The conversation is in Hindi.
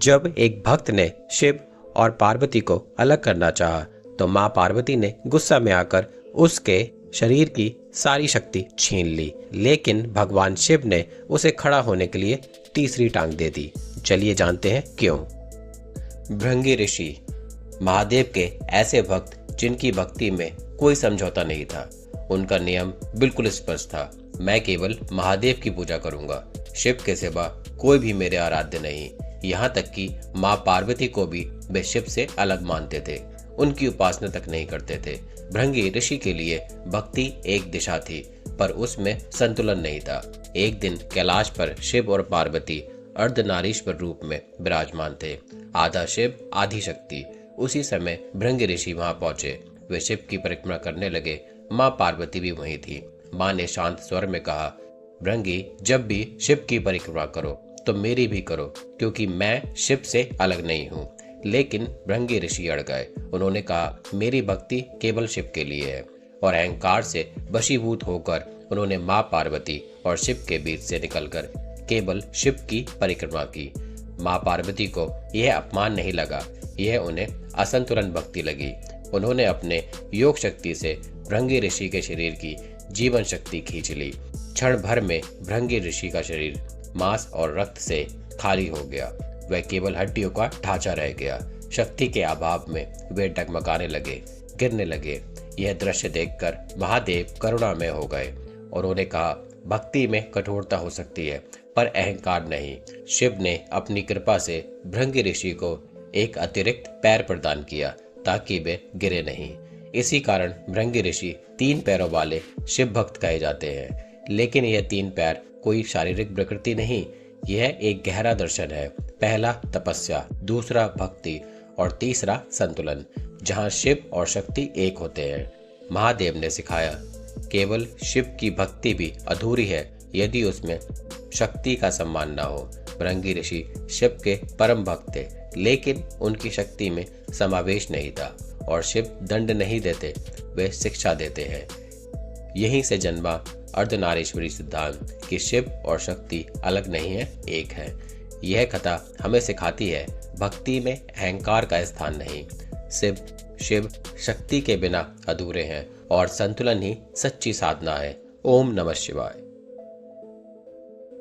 जब एक भक्त ने शिव और पार्वती को अलग करना चाहा तो मां पार्वती ने गुस्सा में आकर उसके शरीर की सारी शक्ति छीन ली, लेकिन भगवान शिव ने उसे खड़ा होने के लिए तीसरी टांग दे दी। चलिए जानते हैं क्यों। भृंगी ऋषि महादेव के ऐसे भक्त जिनकी भक्ति में कोई समझौता नहीं था। उनका नियम बिल्कुल स्पष्ट था, मैं केवल महादेव की पूजा करूंगा, शिव के सिवा कोई भी मेरे आराध्य नहीं। यहाँ तक कि माँ पार्वती को भी वे शिव से अलग मानते थे, उनकी उपासना तक नहीं करते थे। भृंगी ऋषि के लिए भक्ति एक दिशा थी, पर उसमें संतुलन नहीं था। एक दिन कैलाश पर शिव और पार्वती अर्धनारीश्वर रूप में विराजमान थे, आधा शिव आधी शक्ति। उसी समय भृंगी ऋषि वहां पहुंचे। वे शिव की परिक्रमा करने लगे। माँ पार्वती भी वहीं थी। माँ ने शांत स्वर में कहा, भृंगी, जब भी शिव की परिक्रमा करो तो मेरी भी करो, क्योंकि मैं शिव से अलग नहीं हूँ। लेकिन भृंगी ऋषि अड़ गए। उन्होंने कहा, मेरी भक्ति केवल शिव के लिए है, और अहंकार से वशीभूत होकर उन्होंने माँ पार्वती और शिव के बीच से निकलकर केवल शिव की परिक्रमा की। माँ पार्वती को यह अपमान नहीं लगा, यह उन्हें असंतुलन भक्ति लगी। उन्होंने अपने योग शक्ति से भृंगी ऋषि के शरीर की जीवन शक्ति खींच ली। क्षण भर में भृंगी ऋषि का शरीर मांस और रक्त से खाली हो गया। वह केवल हड्डियों का ढांचा रह गया। शक्ति के अभाव में वे डगमगाने लगे, गिरने लगे। यह दृश्य देखकर महादेव करुणामय हो गए। उन्होंने कहा, भक्ति में कठोरता हो सकती है, पर अहंकार नहीं। शिव ने अपनी कृपा से भृंगी ऋषि को एक अतिरिक्त पैर प्रदान किया ताकि वे गिरे नहीं। इसी कारण भृंगी ऋषि 3 पैरों वाले शिव भक्त कहे जाते हैं। लेकिन यह 3 पैर कोई शारीरिक प्रकृति नहीं, यह एक गहरा दर्शन है। पहला तपस्या, दूसरा भक्ति और तीसरा संतुलन, जहाँ शिव और शक्ति एक होते हैं। महादेव ने सिखाया, केवल शिव की भक्ति भी अधूरी है यदि उसमें शक्ति का सम्मान न हो। भृंगी ऋषि शिव के परम भक्त थे, लेकिन उनकी शक्ति में समावेश नहीं था। और शिव दंड नहीं देते, वे शिक्षा देते हैं। यहीं से जन्मा अर्धनारीश्वरी सिद्धांत कि शिव और शक्ति अलग नहीं है, एक है। यह कथा हमें सिखाती है, भक्ति में अहंकार का स्थान नहीं। शिव शक्ति के बिना अधूरे हैं, और संतुलन ही सच्ची साधना है। ओम नमः शिवाय।